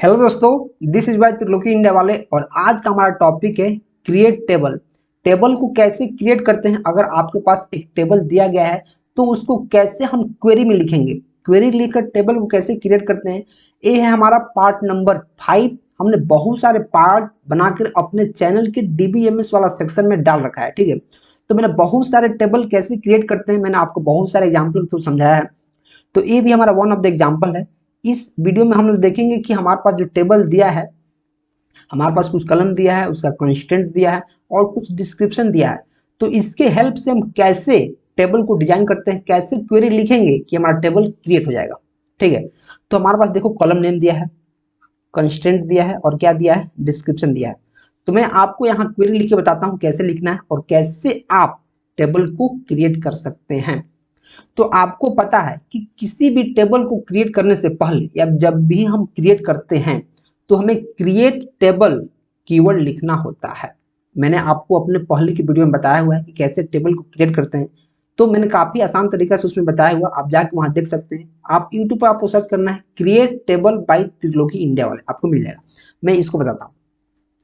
Hello दोस्तों, this is by Triloki India वाले। और आज का हमारा टॉपिक है क्रिएट टेबल। टेबल को कैसे क्रिएट करते हैं। अगर आपके पास एक टेबल दिया गया है तो उसको कैसे हम क्वेरी में लिखेंगे, क्वेरी लिखकर टेबल को कैसे क्रिएट करते हैं। ये है हमारा पार्ट नंबर 5। हमने बहुत सारे पार्ट बनाकर अपने चैनल के डीबीएमएस वाला सेक्शन में डाल रखा है, ठीक है। तो मैंने बहुत सारे टेबल कैसे क्रिएट करते हैं मैंने आपको बहुत सारे एग्जाम्पल थ्रू समझाया है। तो ये भी हमारा वन ऑफ द एग्जाम्पल है। इस वीडियो में हम लोग देखेंगे कि हमारे पास जो टेबल दिया है, हमारे पास कुछ कलम दिया है, उसका कंस्टेंट दिया है और कुछ डिस्क्रिप्शन दिया है। तो इसके हेल्प से हम कैसे टेबल को डिजाइन करते हैं, कैसे क्वेरी लिखेंगे कि हमारा टेबल क्रिएट हो जाएगा, ठीक है। तो हमारे पास देखो कॉलम नेम दिया है, कंस्टेंट दिया है और क्या दिया है, डिस्क्रिप्शन दिया है। तो मैं आपको यहाँ क्वेरी लिख के बताता हूँ कैसे लिखना है और कैसे आप टेबल को क्रिएट कर सकते हैं। तो आपको पता है कि किसी भी टेबल को क्रिएट करने से पहले या जब भी हम क्रिएट करते हैं तो हमें क्रिएट टेबल कीवर्ड लिखना होता है। मैंने आपको अपने पहले की वीडियो में बताया हुआ है कि कैसे टेबल को क्रिएट करते हैं। तो मैंने काफ़ी आसान तरीका से उसमें बताया हुआ, आप जाके वहाँ देख सकते हैं। आप यूट्यूब पर आपको सर्च करना है create table by Triloki India वाले, आपको मिल जाएगा। मैं इसको बताता हूँ,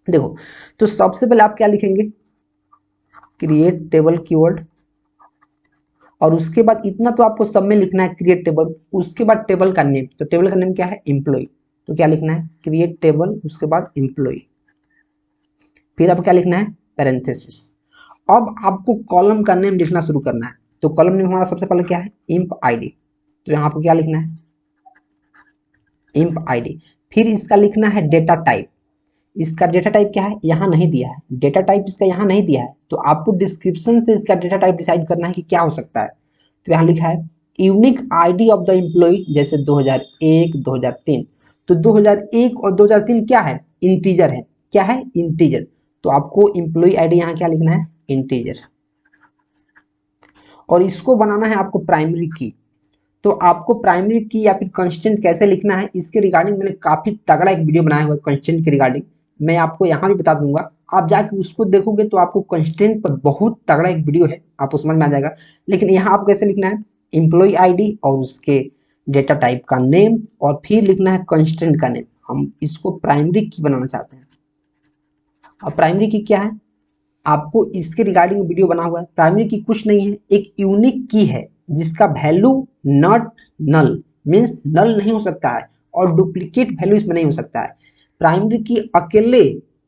देखो। तो सबसे पहले आप क्या लिखेंगे, क्रिएट टेबल कीवर्ड, और उसके बाद इतना तो आपको सब में लिखना है क्रिएट टेबल। उसके बाद टेबल का नेम, तो टेबल का नेम क्या है, एम्प्लॉय। तो क्या लिखना है, क्रिएट टेबल, उसके बाद एम्प्लॉय। फिर आपको क्या लिखना है, पैरेंथेसिस। अब आपको कॉलम का नेम लिखना शुरू करना है। तो कॉलम नेम हमारा सबसे पहले क्या है, इंप आईडी। तो यहाँ आपको क्या लिखना है, इंप आईडी। फिर इसका लिखना है डेटा टाइप। इसका डेटा टाइप क्या है, यहाँ नहीं दिया है, डेटा टाइप इसका यहाँ नहीं दिया है। तो आपको डिस्क्रिप्शन से इसका डेटा टाइप डिसाइड करना है कि क्या हो सकता है। तो यहाँ लिखा है unique ID of the employee, जैसे 2001 2003। तो 2001 और 2003 क्या है, इंटीजर है। क्या है, इंटीजर। तो आपको एम्प्लॉय आईडी यहाँ क्या लिखना है, इंटीजर। और इसको बनाना है आपको प्राइमरी की। तो आपको प्राइमरी की या फिर कंस्टेंट कैसे लिखना है, इसके रिगार्डिंग मैंने काफी तगड़ा एक वीडियो बनाया हुआ है कंस्टेंट के रिगार्डिंग। मैं आपको यहाँ भी बता दूंगा, आप जाके उसको देखोगे तो आपको कंस्टेंट पर बहुत तगड़ा एक वीडियो है, आपको समझ में आ जाएगा। लेकिन यहाँ आपको कैसे लिखना है, एम्प्लॉय आईडी और उसके डेटा टाइप का नेम, और फिर लिखना है कंस्टेंट का नेम। हम इसको प्राइमरी की बनाना चाहते हैं। अब प्राइमरी की क्या है, आपको इसके रिगार्डिंग वीडियो बना हुआ है। प्राइमरी की कुछ नहीं है, एक यूनिक की है जिसका वैल्यू नॉट नल, मीन्स नल नहीं हो सकता है, और डुप्लीकेट वैल्यू इसमें नहीं हो सकता है। प्राइमरी की अकेले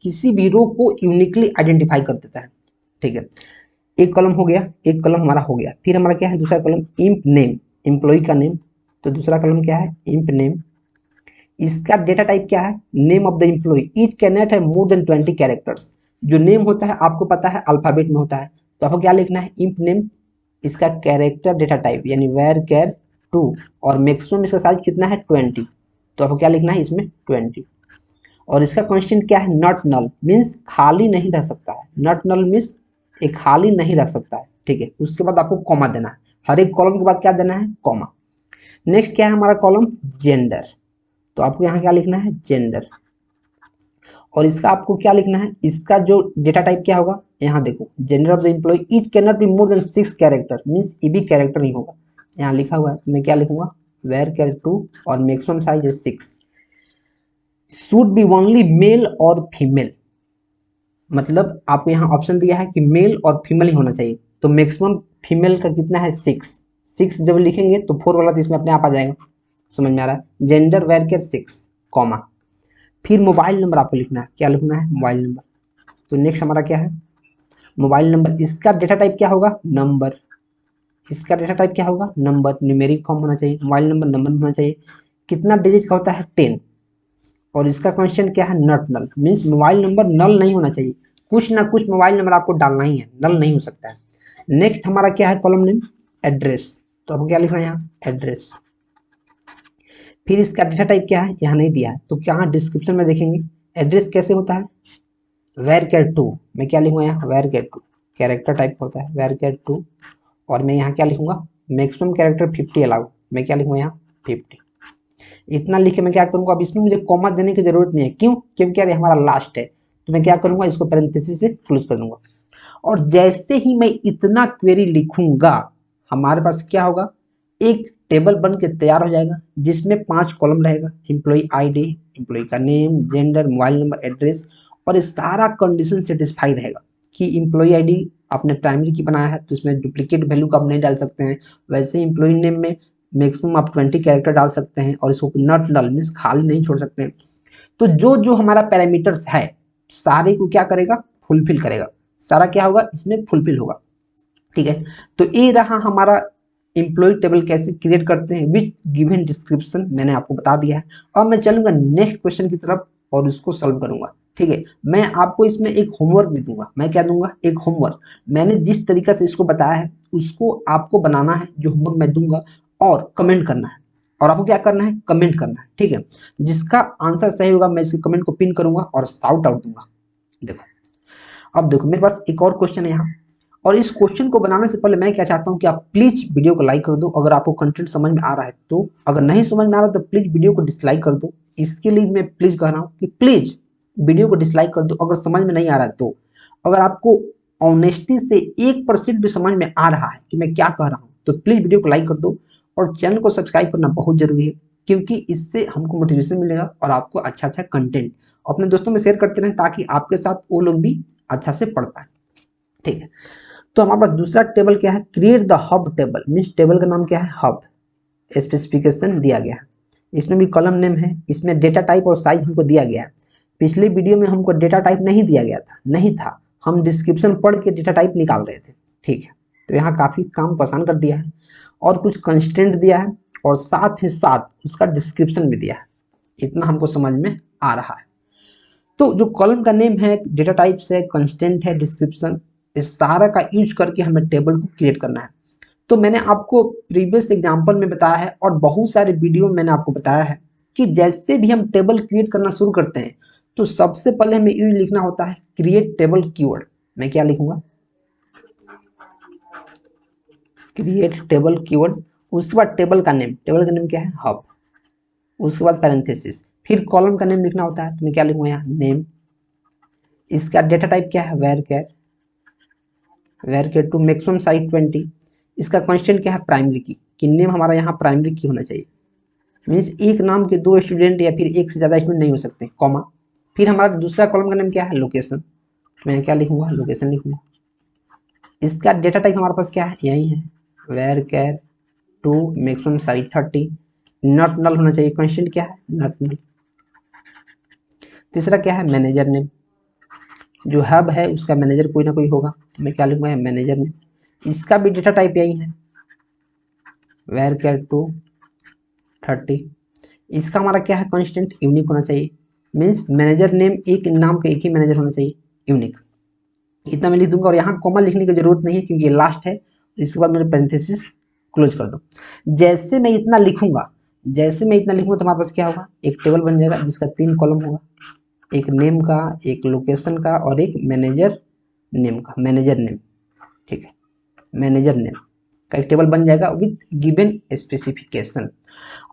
किसी भी रो को यूनिकली आइडेंटिफाई कर देता है, ठीक है। एक कॉलम हो गया, एक कॉलम हमारा हो गया। फिर हमारा क्या है, दूसरा कॉलम इंप नेम, एम्प्लॉय का नेम। तो दूसरा कॉलम क्या है, इंप नेम। इसका डेटा टाइप क्या है, name of the employee, it can not have more than 20 characters. जो नेम होता है आपको पता है अल्फाबेट में होता है। तो आपको क्या लिखना है, इंप नेम। इसका कैरेक्टर डेटा टाइप यानी वेर कैर 2, और मैक्सिमम इसका साइज कितना है, 20। तो आपको क्या लिखना है इसमें, 20। और इसका कांस्टेंट क्या है, नॉट नल, मीन्स खाली नहीं रह सकता है। नॉट नल मीन्स एक खाली नहीं रख सकता है, ठीक है। उसके बाद आपको कॉमा देना है, हर एक कॉलम के बाद क्या देना है, कॉमा। नेक्स्ट क्या है हमारा कॉलम, जेंडर। तो आपको यहाँ क्या लिखना है, जेंडर। और इसका आपको क्या लिखना है, इसका जो डेटा टाइप क्या होगा, यहाँ देखो, gender of the employee, it can not be more than 6 character, means ये भी कैरेक्टर नहीं होगा। यहाँ लिखा हुआ है, मैं क्या लिखूंगा, वेर कैर 2, और मैक्सिमम साइज है 6। शुड बी ओनली मेल और फीमेल, मतलब आपको यहाँ ऑप्शन दिया है कि मेल और फीमेल ही होना चाहिए। तो मैक्सिमम फीमेल का कितना है, 6। 6 जब लिखेंगे तो 4 वाला तो इसमें अपने आप आ जाएगा, समझ में आ रहा है। Gender varchar 6, comma. फिर मोबाइल नंबर आपको लिखना है, क्या लिखना है, मोबाइल नंबर। तो नेक्स्ट हमारा क्या है, मोबाइल नंबर। इसका डेटा टाइप क्या होगा, नंबर। इसका डेटा टाइप क्या होगा, नंबर, न्यूमेरिक फॉर्म होना चाहिए। मोबाइल नंबर नंबर होना चाहिए। कितना डिजिट का होता है, 10। और इसका कांस्टेंट क्या है, not null, means mobile number null नहीं होना चाहिए। कुछ ना कुछ मोबाइल नंबर आपको डालना ही है, नल नहीं हो सकता है। नेक्स्ट हमारा क्या है, कॉलम नेम, एड्रेस। तो आपको क्या लिखना है यहाँ, एड्रेस। फिर इसका डेटा टाइप क्या है, यहाँ नहीं दिया है, तो क्या डिस्क्रिप्शन में देखेंगे एड्रेस कैसे होता है, वेर कैर 2। मैं क्या लिखूंगा यहाँ, वेर कैर 2, कैरेक्टर टाइप होता है वेर कैर 2। और मैं यहाँ क्या लिखूंगा, मैक्सिमम कैरेक्टर 50 अलाउ। मैं क्या लिखूंगा यहाँ, 50। इतना लिख के मैं क्या करूंगा, अब इसमें मुझे कॉमा देने की जरूरत नहीं है, क्यों, क्योंकि यार हमारा लास्ट है। तो मैं क्या करूंगा, इसको पैरेंथेसिस से क्लोज कर दूंगा। और जैसे ही मैं इतना क्वेरी लिखूंगा, हमारे पास क्या होगा, एक टेबल बन के तैयार हो जाएगा जिसमें 5 कॉलम रहेगा, एम्प्लॉय आईडी, एम्प्लॉय का name, gender, mobile number, address, और ये सारा कंडीशन सेटिस्फाई रहेगा कि एम्प्लॉय आईडी आपने प्राइमरी की बनाया है तो इसमें डुप्लीकेट वैल्यू का आप नहीं डाल सकते हैं। वैसे एम्प्लॉय नेम में मैक्सिमम आप 20 कैरेक्टर डाल सकते हैं और इसको नॉट नल मीन्स खाली नहीं छोड़ सकते हैं। तो जो जो हमारा पैरामीटर्स है सारे को क्या करेगा, फुलफिल करेगा, सारा क्या होगा इसमें फुलफिल होगा। ठीक है, तो ये रहा हमारा एम्प्लॉय टेबल कैसे क्रिएट करते हैं विथ गिवन डिस्क्रिप्शन, मैंने आपको बता दिया है। अब मैं चलूंगा नेक्स्ट क्वेश्चन की तरफ और उसको सॉल्व करूंगा। ठीक है, मैं आपको इसमें एक होमवर्क भी दूंगा। मैं क्या दूंगा, एक होमवर्क। मैंने जिस तरीका से इसको बताया है उसको आपको बनाना है, जो होमवर्क मैं दूंगा, और कमेंट करना है। और आपको क्या करना है, कमेंट करना है। ठीक है, जिसका आंसर सही होगा मैं इसके कमेंट को पिन करूंगा और शाउट आउट दूंगा। देखो, अब देखो मेरे पास एक और क्वेश्चन है यहाँ, और इस क्वेश्चन को बनाने से पहले मैं क्या चाहता हूँ कि आप प्लीज वीडियो को लाइक कर दो अगर आपको कंटेंट समझ में आ रहा है तो। अगर नहीं समझ में आ रहा तो प्लीज वीडियो को डिसलाइक कर दो। इसके लिए मैं प्लीज कह रहा हूँ कि प्लीज वीडियो को डिसलाइक कर दो अगर समझ में नहीं आ रहा है तो। अगर आपको ऑनेस्टी से 1% भी समझ में आ रहा है कि मैं क्या कह रहा हूँ तो प्लीज वीडियो को लाइक कर दो, और चैनल को सब्सक्राइब करना बहुत जरूरी है, क्योंकि इससे हमको मोटिवेशन मिलेगा और आपको अच्छा अच्छा कंटेंट अपने दोस्तों में शेयर करते रहें ताकि आपके साथ वो लोग भी अच्छा से पढ़ पाए। ठीक है, तो हमारे पास दूसरा टेबल क्या है, create the hub table, means table का नाम क्या है, हब। स्पेसिफिकेशन दिया गया है, इसमें भी कॉलम नेम है, इसमें डेटा टाइप और साइज हमको दिया गया है। पिछले वीडियो में हमको डेटा टाइप नहीं दिया गया था, नहीं था, हम डिस्क्रिप्शन पढ़ के डेटा टाइप निकाल रहे थे। ठीक है, तो यहाँ काफ़ी काम को आसान कर दिया है, और कुछ कंस्टेंट दिया है और साथ ही साथ उसका डिस्क्रिप्शन भी दिया है। इतना हमको समझ में आ रहा है। तो जो कॉलम का नेम है, डेटा टाइप्स है, कंस्टेंट है, डिस्क्रिप्शन, इस सारा का यूज करके हमें टेबल को क्रिएट करना है। तो मैंने आपको प्रीवियस एग्जांपल में बताया है और बहुत सारे वीडियो में मैंने आपको बताया है कि जैसे भी हम टेबल क्रिएट करना शुरू करते हैं तो सबसे पहले हमें यूज लिखना होता है क्रिएट टेबल कीवर्ड। मैं क्या लिखूंगा, क्रिएट टेबल कीवर्ड। उसके बाद टेबल का नेम, टेबल का नेम क्या है, हब। उसके बाद पैरेंथेसिस, फिर कॉलम का नेम लिखना होता है, तो मैं क्या लिखूंगा यहाँ, नेम। इसका डेटा टाइप क्या है, varchar two maximum size 20। इसका कांस्टेंट क्या है, प्राइमरी की, कि नेम हमारा यहाँ प्राइमरी की होना चाहिए, मीन्स एक नाम के 2 स्टूडेंट या फिर एक से ज़्यादा स्टूडेंट नहीं हो सकते, कॉमा। फिर हमारा दूसरा कॉलम का नेम क्या है, लोकेशन। मैं क्या लिखूंगा, लोकेशन लिखूंगा। इसका डेटा टाइप हमारे पास क्या है, यही है, varchar two maximum size 30। Not null होना चाहिए, कांस्टेंट क्या है, नॉट नल। तीसरा क्या है, मैनेजर नेम। जो हब है उसका मैनेजर कोई ना कोई होगा, तो मैं क्या लिखूंगा, मैनेजर नेम। इसका भी डेटा टाइप यही है, वेर कैर टू 30। इसका हमारा क्या है, कांस्टेंट यूनिक होना चाहिए, मीन्स मैनेजर नेम एक नाम का एक ही मैनेजर होना चाहिए, यूनिक। इतना मैं लिख दूंगा, और यहाँ कॉमा लिखने की जरूरत नहीं है क्योंकि ये लास्ट है। इसके बाद मैंने पैरेंथेसिस क्लोज कर दो। जैसे मैं इतना लिखूंगा तो हमारे पास क्या होगा, एक टेबल बन जाएगा जिसका 3 कॉलम होगा, एक नेम का, एक लोकेशन का, और एक मैनेजर नेम का, मैनेजर नेम। ठीक है, मैनेजर नेम का एक टेबल बन जाएगा विथ गिवन स्पेसिफिकेशन।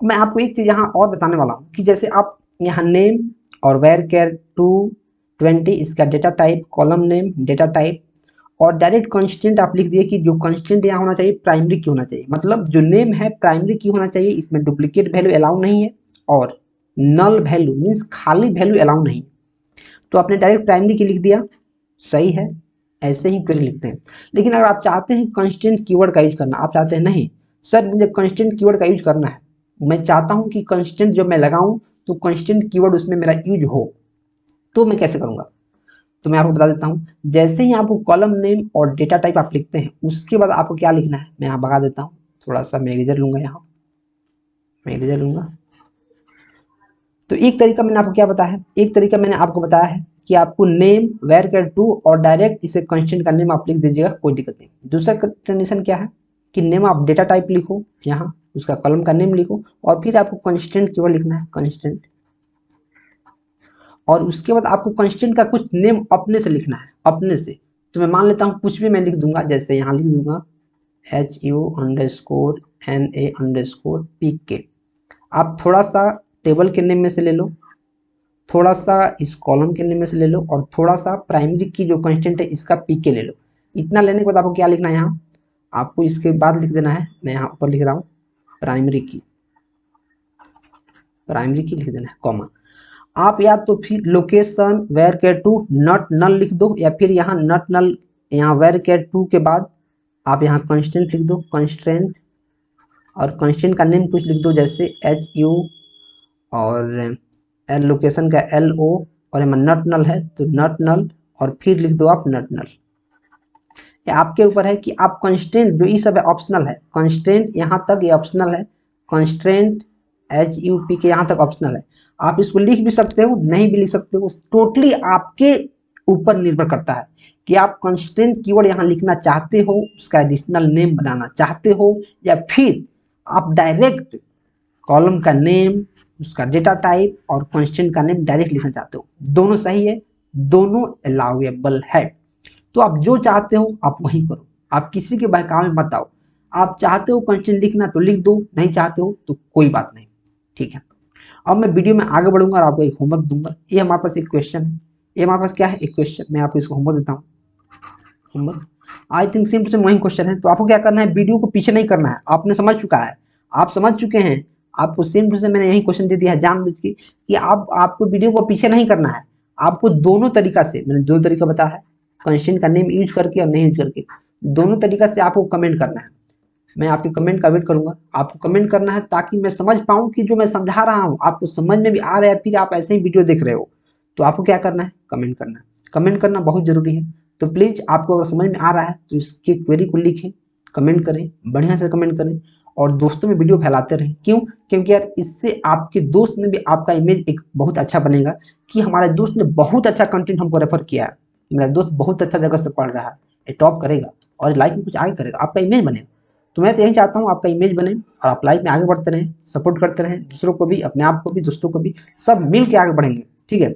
मैं आपको एक चीज यहाँ और बताने वाला हूँ कि जैसे आप यहाँ नेम और वेर कैर टू 20, इसका data type, column name, data type, और डायरेक्ट कांस्टेंट आप लिख दिए कि जो कांस्टेंट यहाँ होना चाहिए प्राइमरी की होना चाहिए, मतलब जो नेम है प्राइमरी की होना चाहिए, इसमें डुप्लीकेट वैल्यू अलाउ नहीं है, और नल वैल्यू मीन्स खाली वैल्यू अलाउ नहीं। तो आपने डायरेक्ट प्राइमरी की लिख दिया, सही है, ऐसे ही क्वेरी लिखते हैं। लेकिन अगर आप चाहते हैं कंस्टेंट कीवर्ड का यूज करना, आप चाहते हैं नहीं सर मुझे कंस्टेंट कीवर्ड का यूज करना है, मैं चाहता हूं कि कंस्टेंट जब मैं लगाऊं तो कंस्टेंट कीवर्ड उसमें मेरा यूज हो, तो मैं कैसे करूंगा, तो मैं आपको बता देता हूं। जैसे ही आपको कॉलम नेम और डेटा टाइप आप लिखते हैं उसके बाद आपको क्या लिखना है, मैं यहाँ भगा देता हूँ, थोड़ा सा मैं इरेजर लूंगा, यहाँ मैं इरेजर लूंगा। तो एक तरीका मैंने आपको क्या बताया है, एक तरीका मैंने आपको बताया है कि आपको नेम वेर कैर टू और डायरेक्ट इसे कंस्टेंट का नेम आप लिख दीजिएगा, कोई दिक्कत नहीं। दूसरा कंडीशन क्या है कि नेम आप डेटा टाइप लिखो, यहाँ उसका कॉलम का नेम लिखो, और फिर आपको कंस्टेंट केवल लिखना है, कंस्टेंट। और उसके बाद आपको कंस्टेंट का कुछ नेम अपने से लिखना है, अपने से। तो मैं मान लेता हूँ कुछ भी मैं लिख दूंगा, जैसे यहाँ लिख दूंगा HU_NA_PK। आप थोड़ा सा टेबल के नेम में से ले लो, थोड़ा सा इस कॉलम के नेम में से ले लो, और थोड़ा सा प्राइमरी की जो कंस्टेंट है इसका पीके ले लो। इतना लेने के बाद आपको क्या लिखना है, यहाँ आपको इसके बाद लिख देना है, मैं यहाँ ऊपर लिख रहा हूँ प्राइमरी की, प्राइमरी की लिख देना है कॉमा। आप या तो फिर location varchar two not null लिख दो, या फिर यहाँ नॉट नल, यहाँ वेयर केयर टू के बाद आप यहाँ कंस्टेंट लिख दो, कंस्टेंट, और कंस्टेंट का नेम कुछ लिख दो जैसे HU, और एल लोकेशन का LO, और यहाँ नॉट नल है तो नॉट नल, और फिर लिख दो आप नॉट नल। ये आपके ऊपर है कि आप कंस्टेंट, जो ये सब है ऑप्शनल है, कंस्टेंट यहाँ तक ये ऑप्शनल है, कंस्टेंट HUP के यहाँ तक ऑप्शनल है। आप इसको लिख भी सकते हो, नहीं भी लिख सकते हो, टोटली आपके ऊपर निर्भर करता है कि आप कंस्टेंट कीवर्ड यहाँ लिखना चाहते हो, उसका एडिशनल नेम बनाना चाहते हो, या फिर आप डायरेक्ट कॉलम का नेम, उसका डेटा टाइप और कंस्टेंट का नेम डायरेक्ट लिखना चाहते हो। दोनों सही है, दोनों अलाउएबल है। तो आप जो चाहते हो आप वही करो, आप किसी के बहकावे में मत आओ। आप चाहते हो कंस्टेंट लिखना तो लिख दो, नहीं चाहते हो तो कोई बात नहीं, ठीक है। अब मैं वीडियो में आगे बढ़ूंगा और आपको एक होमवर्क दूंगा। ये हमारे पास एक क्वेश्चन है, ये हमारे पास क्या है, एक क्वेश्चन। मैं आपको इसको होमवर्क देता हूँ, homework I think same to same वही क्वेश्चन है। तो आपको क्या करना है, वीडियो को पीछे नहीं करना है, आपने समझ चुका है, आप समझ चुके हैं, आपको सेम टू सेम मैंने यही क्वेश्चन दे दिया है जानबूझ के कि आपको वीडियो को पीछे नहीं करना है। आपको दोनों तरीका से, मैंने दो तरीका बताया है, कंस्टेंट का नेम यूज करके और नहीं यूज करके, दोनों तरीका से आपको कमेंट करना है। मैं आपके कमेंट का वेट करूंगा, आपको कमेंट करना है ताकि मैं समझ पाऊं कि जो मैं समझा रहा हूं आपको समझ में भी आ रहा है, फिर आप ऐसे ही वीडियो देख रहे हो। तो आपको क्या करना है, कमेंट करना है। कमेंट करना बहुत जरूरी है। तो प्लीज आपको अगर समझ में आ रहा है तो इसकी क्वेरी को लिखें, कमेंट करें, बढ़िया से कमेंट करें, और दोस्तों में वीडियो फैलाते रहें। क्यों? क्योंकि यार इससे आपके दोस्त में भी आपका इमेज एक बहुत अच्छा बनेगा कि हमारे दोस्त ने बहुत अच्छा कंटेंट हमको रेफर किया है, मेरा दोस्त बहुत अच्छा जगह से पढ़ रहा है, ये टॉप करेगा और लाइफ में कुछ आगे करेगा, आपका इमेज बनेगा। तो मैं तो यही चाहता हूँ आपका इमेज बने और आप लाइफ में आगे बढ़ते रहें, सपोर्ट करते रहें दूसरों को भी, अपने आप को भी, दोस्तों को भी, सब मिल के आगे बढ़ेंगे, ठीक है।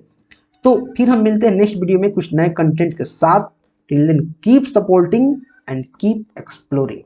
तो फिर हम मिलते हैं नेक्स्ट वीडियो में कुछ नए कंटेंट के साथ। Till then keep supporting and keep exploring.